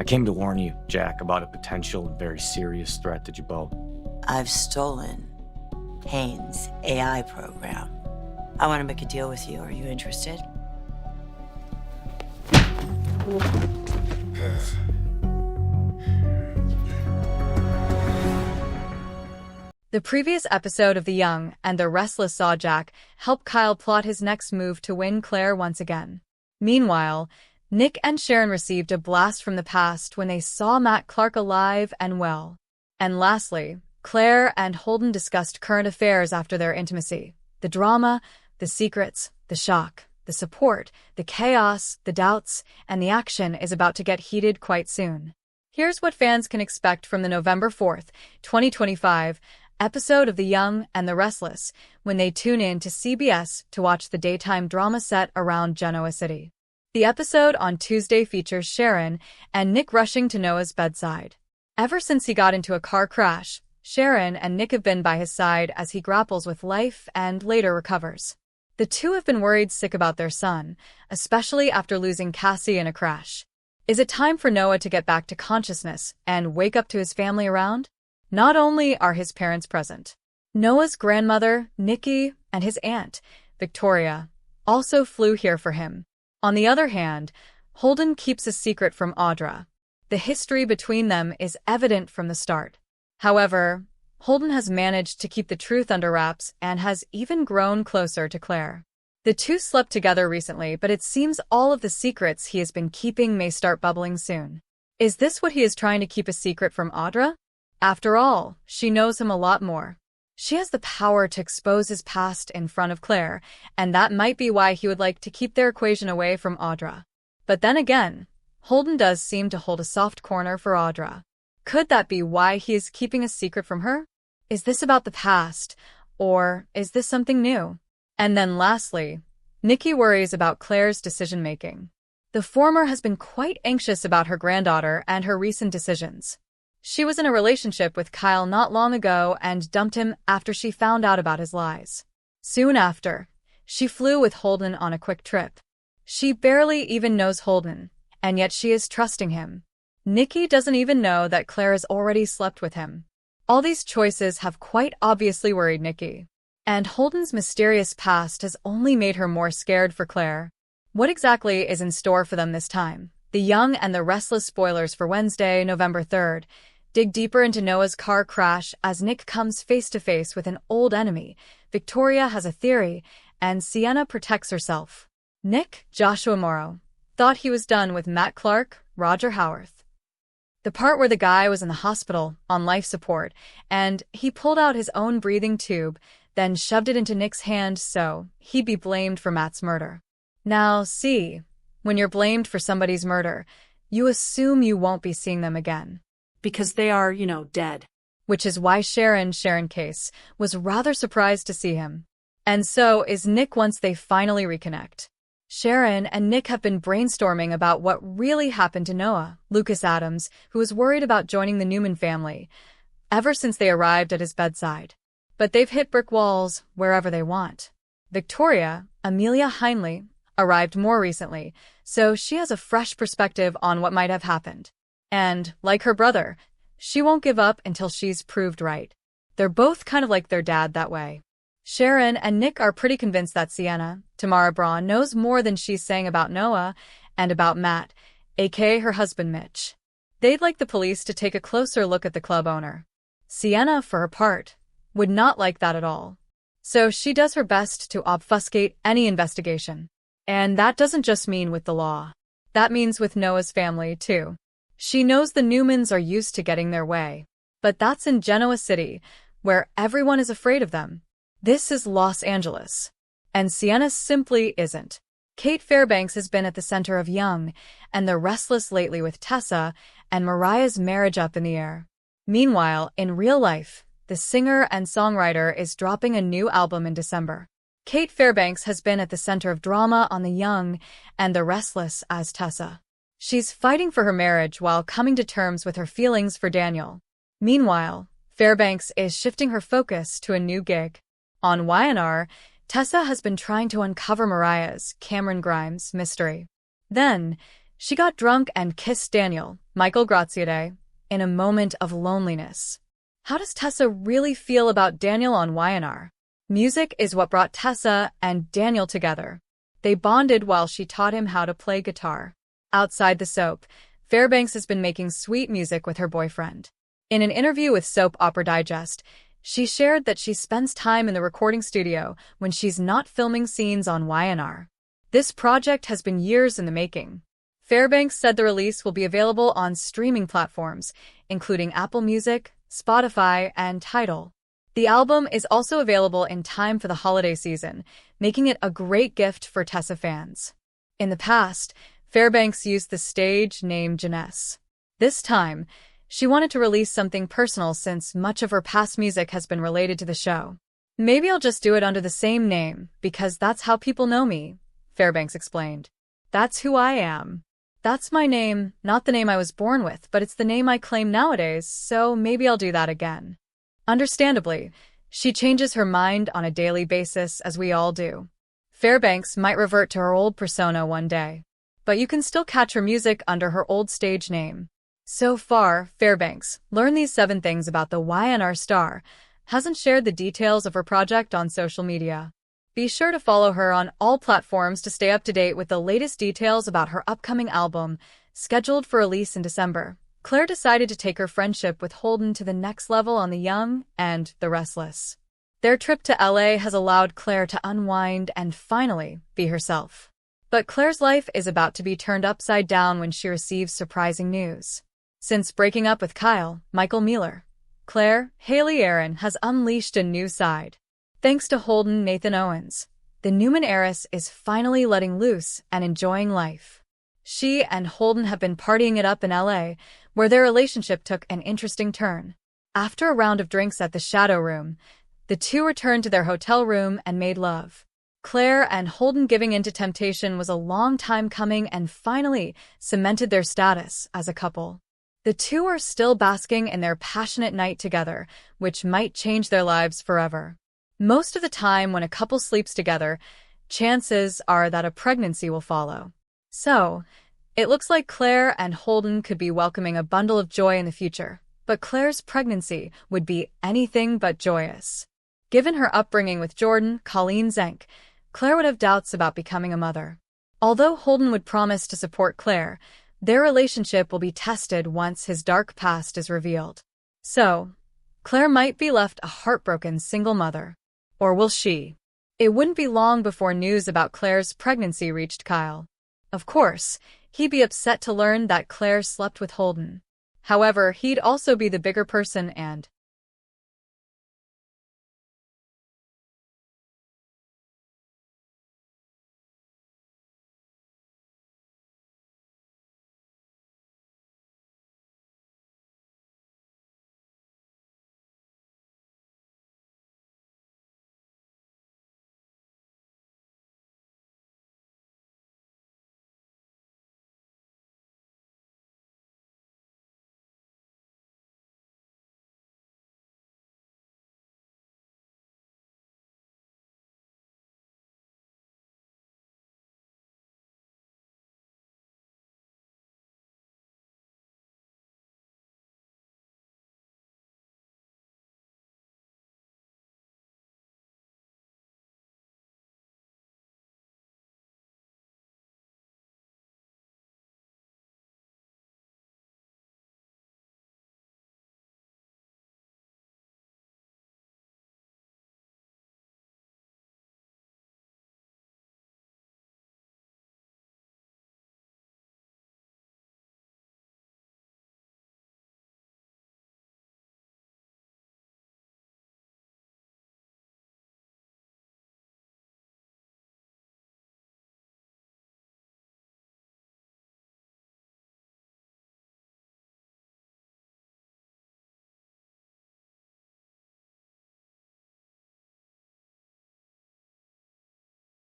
I came to warn you, Jack, about a potential and very serious threat to you both. I've stolen Haynes' AI program. I want to make a deal with you. Are you interested? The previous episode of The Young and the Restless saw Jack help Kyle plot his next move to win Claire once again. Meanwhile, Nick and Sharon received a blast from the past when they saw Matt Clark alive and well. And lastly, Claire and Holden discussed current affairs after their intimacy. The drama, the secrets, the shock, the support, the chaos, the doubts, and the action is about to get heated quite soon. Here's what fans can expect from the November 4th, 2025 episode of The Young and the Restless when they tune in to CBS to watch the daytime drama set around Genoa City. The episode on Tuesday features Sharon and Nick rushing to Noah's bedside. Ever since he got into a car crash, Sharon and Nick have been by his side as he grapples with life and later recovers. The two have been worried sick about their son, especially after losing Cassie in a crash. Is it time for Noah to get back to consciousness and wake up to his family around? Not only are his parents present, Noah's grandmother, Nikki, and his aunt, Victoria, also flew here for him. On the other hand, Holden keeps a secret from Audra. The history between them is evident from the start. However, Holden has managed to keep the truth under wraps and has even grown closer to Claire. The two slept together recently, but it seems all of the secrets he has been keeping may start bubbling soon. Is this what he is trying to keep a secret from Audra? After all, she knows him a lot more. She has the power to expose his past in front of Claire, and that might be why he would like to keep their equation away from Audra. But then again, Holden does seem to hold a soft corner for Audra. Could that be why he is keeping a secret from her? Is this about the past, or is this something new? And then lastly, Nikki worries about Claire's decision-making. The former has been quite anxious about her granddaughter and her recent decisions. She was in a relationship with Kyle not long ago and dumped him after she found out about his lies. Soon after, she flew with Holden on a quick trip. She barely even knows Holden, and yet she is trusting him. Nikki doesn't even know that Claire has already slept with him. All these choices have quite obviously worried Nikki. And Holden's mysterious past has only made her more scared for Claire. What exactly is in store for them this time? The Young and the Restless spoilers for Wednesday, November 3rd. Dig deeper into Noah's car crash as Nick comes face-to-face with an old enemy. Victoria has a theory, and Sienna protects herself. Nick, Joshua Morrow, thought he was done with Matt Clark, Roger Howarth. The part where the guy was in the hospital, on life support, and he pulled out his own breathing tube, then shoved it into Nick's hand so he'd be blamed for Matt's murder. Now, see, when you're blamed for somebody's murder, you assume you won't be seeing them again. Because they are, dead. Which is why Sharon Case was rather surprised to see him. And so is Nick once they finally reconnect. Sharon and Nick have been brainstorming about what really happened to Noah, Lucas Adams, who was worried about joining the Newman family, ever since they arrived at his bedside. But they've hit brick walls wherever they want. Victoria, Amelia Heinley, arrived more recently, so she has a fresh perspective on what might have happened. And, like her brother, she won't give up until she's proved right. They're both kind of like their dad that way. Sharon and Nick are pretty convinced that Sienna, Tamara Braun, knows more than she's saying about Noah and about Matt, aka her husband Mitch. They'd like the police to take a closer look at the club owner. Sienna, for her part, would not like that at all. So she does her best to obfuscate any investigation. And that doesn't just mean with the law. That means with Noah's family, too. She knows the Newmans are used to getting their way. But that's in Genoa City, where everyone is afraid of them. This is Los Angeles. And Sienna simply isn't. Kate Fairbanks has been at the center of Young and the Restless lately with Tessa and Mariah's marriage up in the air. Meanwhile, in real life, the singer and songwriter is dropping a new album in December. Kate Fairbanks has been at the center of drama on The Young and the Restless as Tessa. She's fighting for her marriage while coming to terms with her feelings for Daniel. Meanwhile, Fairbanks is shifting her focus to a new gig. On Y&R, Tessa has been trying to uncover Mariah's, Cameron Grimes, mystery. Then, She got drunk and kissed Daniel, Michael Graziadei, in a moment of loneliness. How does Tessa really feel about Daniel on YNR? Music is what brought Tessa and Daniel together. They bonded while she taught him how to play guitar. Outside the soap, Fairbanks has been making sweet music with her boyfriend. In an interview with Soap Opera Digest, she shared that she spends time in the recording studio when she's not filming scenes on YNR. This project has been years in the making. Fairbanks said the release will be available on streaming platforms, including Apple Music, Spotify, and Tidal. The album is also available in time for the holiday season, making it a great gift for Tessa fans. In the past, Fairbanks used the stage name Janess. This time, she wanted to release something personal since much of her past music has been related to the show. "Maybe I'll just do it under the same name, because that's how people know me," Fairbanks explained. "That's who I am. That's my name, not the name I was born with, but it's the name I claim nowadays, so maybe I'll do that again." Understandably, she changes her mind on a daily basis, as we all do. Fairbanks might revert to her old persona one day, but you can still catch her music under her old stage name. So far, Fairbanks, learn these 7 things about the YNR star, hasn't shared the details of her project on social media. Be sure to follow her on all platforms to stay up to date with the latest details about her upcoming album, scheduled for release in December. Claire decided to take her friendship with Holden to the next level on The Young and the Restless. Their trip to LA has allowed Claire to unwind and finally be herself. But Claire's life is about to be turned upside down when she receives surprising news. Since breaking up with Kyle, Michael Mealer, Claire, Haley Aaron, has unleashed a new side. Thanks to Holden Nathan Owens, the Newman heiress is finally letting loose and enjoying life. She and Holden have been partying it up in LA, where their relationship took an interesting turn. After a round of drinks at the Shadow Room, the two returned to their hotel room and made love. Claire and Holden giving in to temptation was a long time coming and finally cemented their status as a couple. The two are still basking in their passionate night together, which might change their lives forever. Most of the time when a couple sleeps together, chances are that a pregnancy will follow. So, it looks like Claire and Holden could be welcoming a bundle of joy in the future, but Claire's pregnancy would be anything but joyous. Given her upbringing with Jordan, Colleen Zenk, Claire would have doubts about becoming a mother. Although Holden would promise to support Claire, their relationship will be tested once his dark past is revealed. So, Claire might be left a heartbroken single mother. Or will she? It wouldn't be long before news about Claire's pregnancy reached Kyle. Of course, he'd be upset to learn that Claire slept with Holden. However, he'd also be the bigger person and